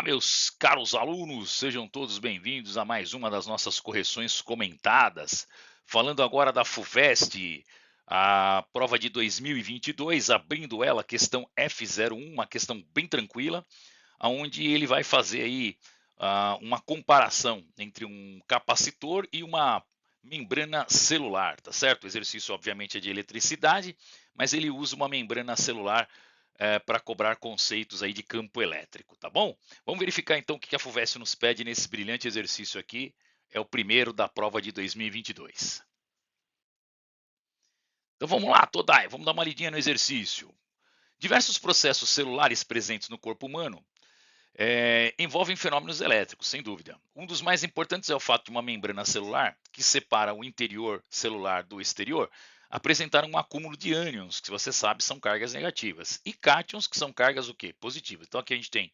Meus caros alunos, sejam todos bem-vindos a mais uma das nossas correções comentadas. Falando agora da FUVEST, a prova de 2022, abrindo ela, questão F01, uma questão bem tranquila, onde ele vai fazer aí uma comparação entre um capacitor e uma membrana celular, tá certo? O exercício, obviamente, é de eletricidade, mas ele usa uma membrana celular para cobrar conceitos aí de campo elétrico, tá bom? Vamos verificar então o que a FUVEST nos pede nesse brilhante exercício aqui. É o primeiro da prova de 2022. Então vamos lá, Todai, vamos dar uma lidinha no exercício. Diversos processos celulares presentes no corpo humano envolvem fenômenos elétricos, sem dúvida. Um dos mais importantes é o fato de uma membrana celular, que separa o interior celular do exterior, apresentar um acúmulo de ânions, que você sabe são cargas negativas, e cátions, que são cargas o quê? Positivas. Então aqui a gente tem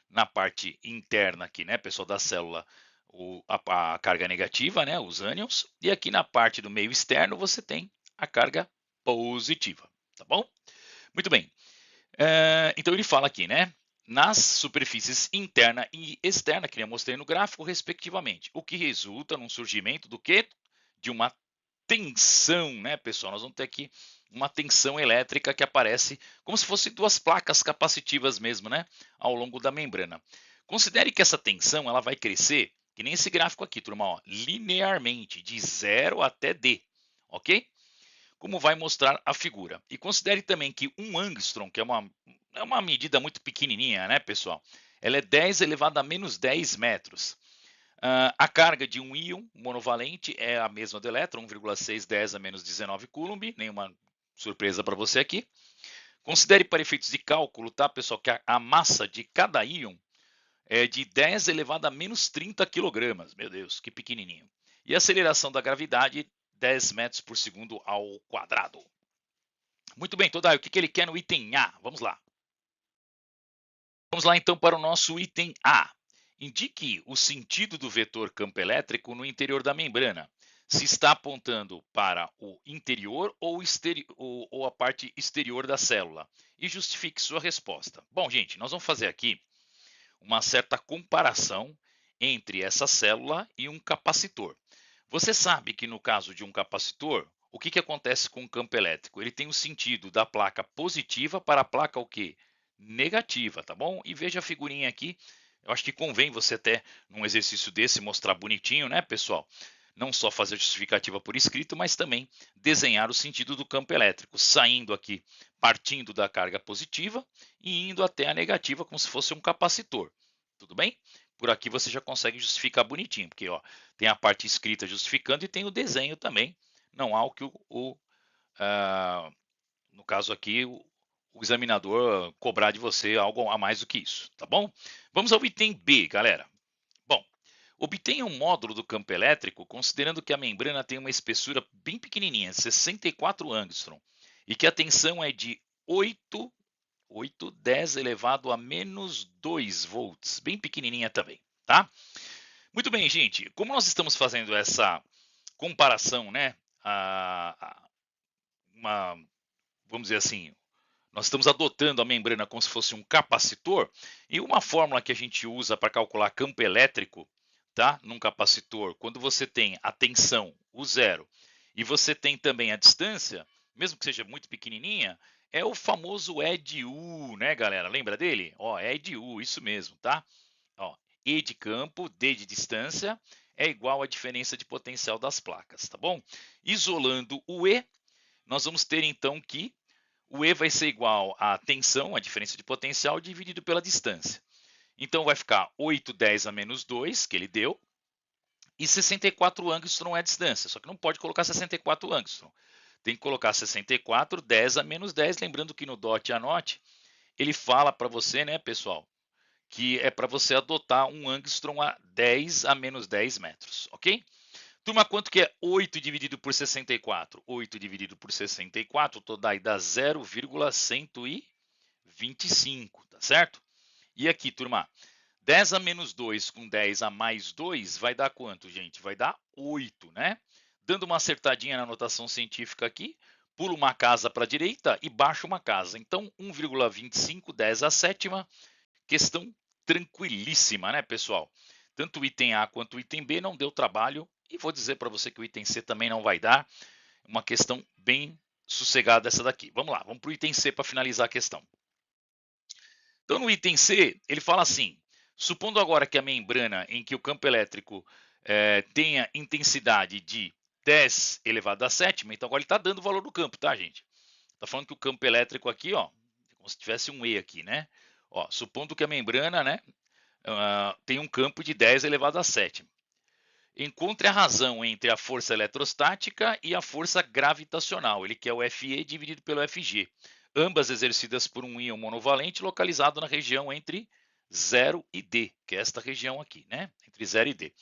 na parte interna aqui, né, pessoal, da célula, a carga negativa, né, os ânions, e aqui na parte do meio externo você tem a carga positiva, tá bom? Muito bem. Então ele fala aqui, né, nas superfícies interna e externa, que eu mostrei no gráfico, respectivamente, o que resulta num surgimento do quê? De uma tensão, né, pessoal? Nós vamos ter aqui uma tensão elétrica que aparece como se fossem duas placas capacitivas mesmo, né, ao longo da membrana. Considere que essa tensão ela vai crescer, que nem esse gráfico aqui, turma, ó, linearmente, de 0 até D, ok? Como vai mostrar a figura. E considere também que 1 angstrom, que é uma medida muito pequenininha, né, pessoal? Ela é 10 elevado a menos 10 metros. A carga de um íon monovalente é a mesma do elétron, 1,610 a menos 19 coulomb, nenhuma surpresa para você aqui. Considere para efeitos de cálculo, tá, pessoal, que a massa de cada íon é de 10 elevado a menos 30 quilogramas. Meu Deus, que pequenininho. E a aceleração da gravidade, 10 metros por segundo ao quadrado. Muito bem, Todai, o que ele quer no item A? Vamos lá. Vamos lá então para o nosso item A. Indique o sentido do vetor campo elétrico no interior da membrana. Se está apontando para o interior ou a parte exterior da célula. E justifique sua resposta. Bom, gente, nós vamos fazer aqui uma certa comparação entre essa célula e um capacitor. Você sabe que no caso de um capacitor, o que acontece com o campo elétrico? Ele tem o sentido da placa positiva para a placa o quê? Negativa, tá bom? E veja a figurinha aqui. Eu acho que convém você até, num exercício desse, mostrar bonitinho, né, pessoal? Não só fazer justificativa por escrito, mas também desenhar o sentido do campo elétrico, saindo aqui, partindo da carga positiva e indo até a negativa, como se fosse um capacitor. Tudo bem? Por aqui você já consegue justificar bonitinho, porque ó, tem a parte escrita justificando e tem o desenho também. Não há o que no caso aqui, o examinador cobrar de você algo a mais do que isso, tá bom? Vamos ao item B, galera. Bom, obtenha um módulo do campo elétrico considerando que a membrana tem uma espessura bem pequenininha, 64 angstrom, e que a tensão é de 10 elevado a menos 2 volts, bem pequenininha também, tá? Muito bem, gente, como nós estamos fazendo essa comparação, né, vamos dizer assim, nós estamos adotando a membrana como se fosse um capacitor, e uma fórmula que a gente usa para calcular campo elétrico, tá, num capacitor, quando você tem a tensão, o zero, e você tem também a distância, mesmo que seja muito pequenininha, é o famoso EDU, né, galera? Lembra dele? Ó, EDU, isso mesmo, tá? Ó, E de campo, D de distância, é igual à diferença de potencial das placas, tá bom? Isolando o E, nós vamos ter então que o E vai ser igual à tensão, a diferença de potencial, dividido pela distância. Então vai ficar 810 a menos 2, que ele deu, e 64 angstrom é a distância, só que não pode colocar 64 angstrom. Tem que colocar 64, 10 a menos 10, lembrando que no DOT e anote, ele fala para você, né, pessoal, que é para você adotar um angstrom a 10 a menos 10 metros, ok? Turma, quanto que é 8 dividido por 64? 8 dividido por 64, daí dá 0,125, tá certo? E aqui, turma, 10 a menos 2 com 10 a mais 2 vai dar quanto, gente? Vai dar 8, né? Dando uma acertadinha na notação científica aqui, pula uma casa para a direita e baixa uma casa. Então, 1,25, 10 a sétima, questão tranquilíssima, né, pessoal? Tanto o item A quanto o item B não deu trabalho, e vou dizer para você que o item C também não vai dar. Uma questão bem sossegada essa daqui. Vamos lá, vamos para o item C para finalizar a questão. Então, no item C, ele fala assim: supondo agora que a membrana em que o campo elétrico tenha intensidade de 10 elevado a sétima, então agora ele está dando o valor do campo, tá, gente? Está falando que o campo elétrico aqui, ó, como se tivesse um E aqui, né? Ó, supondo que a membrana, né, tem um campo de 10 elevado a sétima. Encontre a razão entre a força eletrostática e a força gravitacional. Ele quer o Fe dividido pelo Fg. Ambas exercidas por um íon monovalente localizado na região entre 0 e D, que é esta região aqui, né? Entre 0 e D.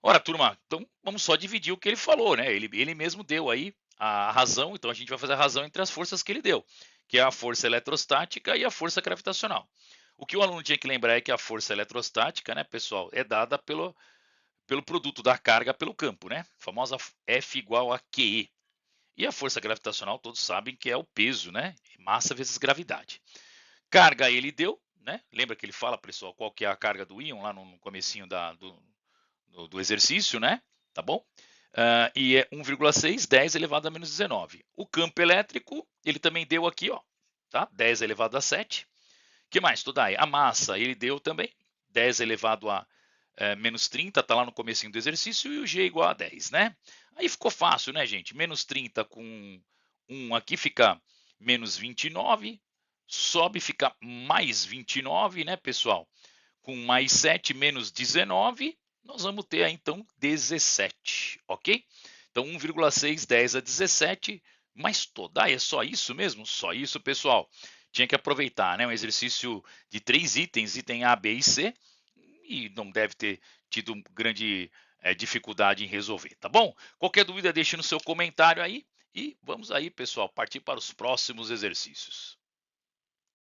Ora, turma, então vamos só dividir o que ele falou, né? Ele mesmo deu aí a razão, então a gente vai fazer a razão entre as forças que ele deu, que é a força eletrostática e a força gravitacional. O que o aluno tinha que lembrar é que a força eletrostática, né, pessoal, é dada pelo produto da carga pelo campo, né? A famosa F igual a QE. E a força gravitacional, todos sabem que é o peso, né? Massa vezes gravidade. Carga ele deu, né? Lembra que ele fala, pessoal, qual que é a carga do íon lá no comecinho do exercício, né? Tá bom? E é 1,6, 10 elevado a menos 19. O campo elétrico, ele também deu aqui, ó, tá? 10 elevado a 7. O que mais, Todai? A massa, ele deu também, 10 elevado a menos 30, está lá no comecinho do exercício, e o G igual a 10, né? Aí ficou fácil, né, gente? Menos 30 com 1 aqui fica menos 29, sobe fica mais 29, né, pessoal? Com mais 7 menos 19, nós vamos ter aí, então, 17, ok? Então, 1,6, 10 a 17, mas toda é só isso mesmo? Só isso, pessoal. Tinha que aproveitar, né? Um exercício de 3 itens, item A, B e C, e não deve ter tido grande dificuldade em resolver, tá bom? Qualquer dúvida, deixe no seu comentário aí, e vamos aí, pessoal, partir para os próximos exercícios.